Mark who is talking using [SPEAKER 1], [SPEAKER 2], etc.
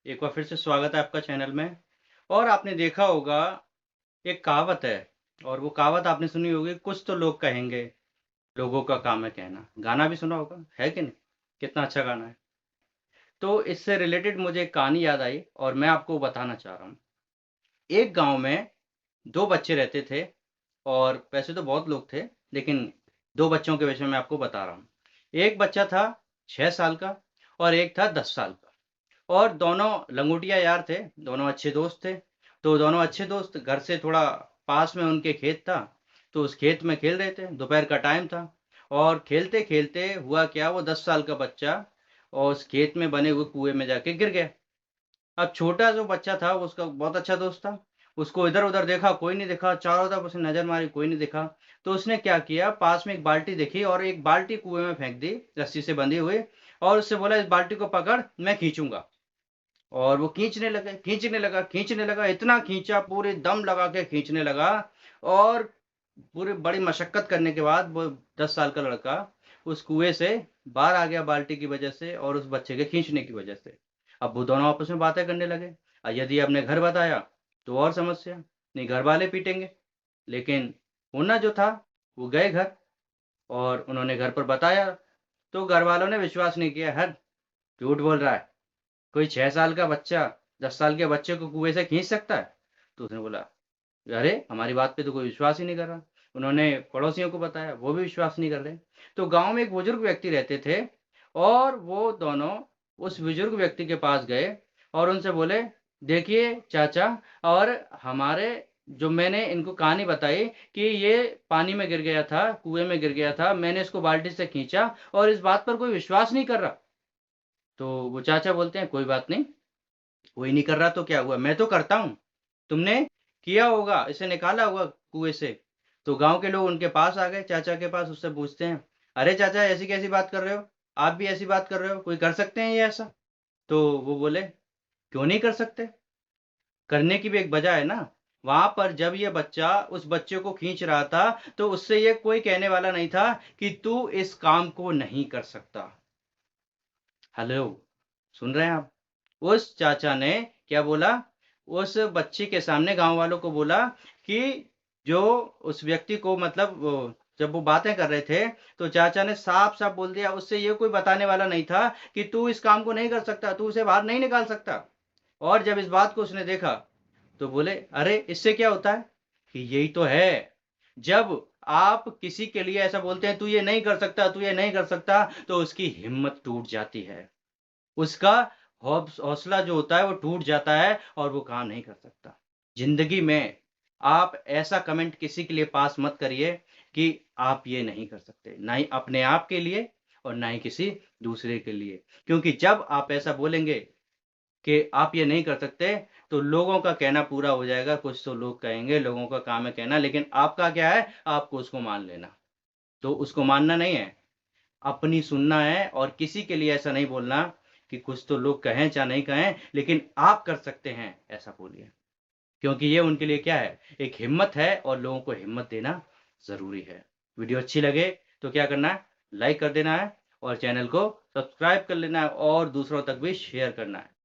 [SPEAKER 1] एक बार फिर से स्वागत है आपका चैनल में। और आपने देखा होगा, एक कहावत है और वो कहावत आपने सुनी होगी, कुछ तो लोग कहेंगे, लोगों का काम है कहना। गाना भी सुना होगा, है कि नहीं? कितना अच्छा गाना है। तो इससे रिलेटेड मुझे एक कहानी याद आई और मैं आपको बताना चाह रहा हूँ। एक गाँव में 2 बच्चे रहते थे और वैसे तो बहुत लोग थे, लेकिन 2 बच्चों के विषय में आपको बता रहा हूँ। एक बच्चा था 6 साल का और एक था 10 साल का। और दोनों लंगोटिया यार थे, दोनों अच्छे दोस्त थे। तो दोनों अच्छे दोस्त घर से थोड़ा पास में उनके खेत था, तो उस खेत में खेल रहे थे, दोपहर का टाइम था। और खेलते-खेलते हुआ क्या, वो 10 साल का बच्चा और उस खेत में बने हुए कुएँ में जाके गिर गया। अब छोटा जो बच्चा था, वो उसका बहुत अच्छा दोस्त था। उसको इधर-उधर देखा, कोई नहीं दिखा, चारों तरफ उसने नज़र मारी, कोई नहीं दिखा। तो उसने क्या किया, पास में एक बाल्टी देखी और एक बाल्टी कुएँ में फेंक दी, रस्सी से बंधी हुई। और उससे बोला, "इस बाल्टी को पकड़, मैं खींचूँगा।" और वो खींचने लगा, इतना खींचा, पूरे दम लगा के खींचने लगा। और पूरी बड़ी मशक्कत करने के बाद वो 10 साल का लड़का उस कुएँ से बाहर आ गया, बाल्टी की वजह से और उस बच्चे के खींचने की वजह से। अब वो दोनों आपस में बातें करने लगे। यदि आपने घर बताया तो और समस्या, नहीं घर वाले पीटेंगे। लेकिन होना जो था, वो गए घर और उन्होंने घर पर बताया, तो घर वालों ने विश्वास नहीं किया। "हट! झूठ बोल रहा है। कोई 6 साल का बच्चा 10 साल के बच्चे को कुएँ से खींच सकता है?" तो उसने बोला, "अरे! हमारी बात पे तो कोई विश्वास ही नहीं कर रहा।" उन्होंने पड़ोसियों को बताया, वो भी विश्वास नहीं कर रहे। तो गाँव में एक बुजुर्ग व्यक्ति रहते थे और वो दोनों उस बुजुर्ग व्यक्ति के पास गए और उनसे बोले, "देखिए चाचा, और हमारे जो मैंने इनको कहानी बताई कि ये पानी में गिर गया था, कुएँ में गिर गया था, मैंने इसको बाल्टी से खींचा और इस बात पर कोई विश्वास नहीं कर रहा।" तो वो चाचा बोलते हैं, "कोई बात नहीं, कोई नहीं कर रहा तो क्या हुआ? मैं तो करता हूँ। तुमने किया होगा, इसे निकाला होगा कुएँ से।" तो गाँव के लोग उनके पास आ गए, चाचा के पास, उससे पूछते हैं, "अरे चाचा, ऐसी कैसी बात कर रहे हो? आप भी ऐसी बात कर रहे हो? कोई कर सकते हैं ये ऐसा?" तो वो बोले, "क्यों नहीं कर सकते? करने की भी एक वजह है ना। वहाँ पर जब ये बच्चा उस बच्चे को खींच रहा था, तो उससे ये कोई कहने वाला नहीं था कि तू इस काम को नहीं कर सकता।" हेलो, सुन रहे हैं आप? उस चाचा ने क्या बोला? उस बच्चे के सामने गाँव वालों को बोला कि जो उस व्यक्ति को, मतलब वो जब वो बातें कर रहे थे, तो चाचा ने साफ-साफ बोल दिया, उससे ये कोई बताने वाला नहीं था कि तू इस काम को नहीं कर सकता, तू उसे बाहर नहीं निकाल सकता। और जब इस बात को उसने देखा, तो बोले, "अरे! इससे क्या होता है?" कि यही तो है, जब आप किसी के लिए ऐसा बोलते हैं, "तू ये नहीं कर सकता, तू ये नहीं कर सकता", तो उसकी हिम्मत टूट जाती है। उसका हौसला जो होता है वो टूट जाता है और वो काम नहीं कर सकता। ज़िंदगी में आप ऐसा कमेंट किसी के लिए पास मत करिए कि आप ये नहीं कर सकते, ना ही अपने आप के लिए और ना ही किसी दूसरे के लिए। क्योंकि जब आप ऐसा बोलेंगे कि आप ये नहीं कर सकते, तो लोगों का कहना पूरा हो जाएगा, कुछ तो लोग कहेंगे, लोगों का काम है कहना, लेकिन आपका क्या है, आपको उसको मान लेना। तो उसको मानना नहीं है, अपनी सुनना है और किसी के लिए ऐसा नहीं बोलना कि कुछ तो लोग कहें चाहे नहीं कहें, लेकिन आप कर सकते हैं, ऐसा बोलिए। क्योंकि ये उनके लिए क्या है, एक हिम्मत है और लोगों को हिम्मत देना ज़रूरी है। वीडियो अच्छी लगे तो क्या करना है, लाइक कर देना है और चैनल को सब्सक्राइब कर लेना है और दूसरों तक भी शेयर करना है।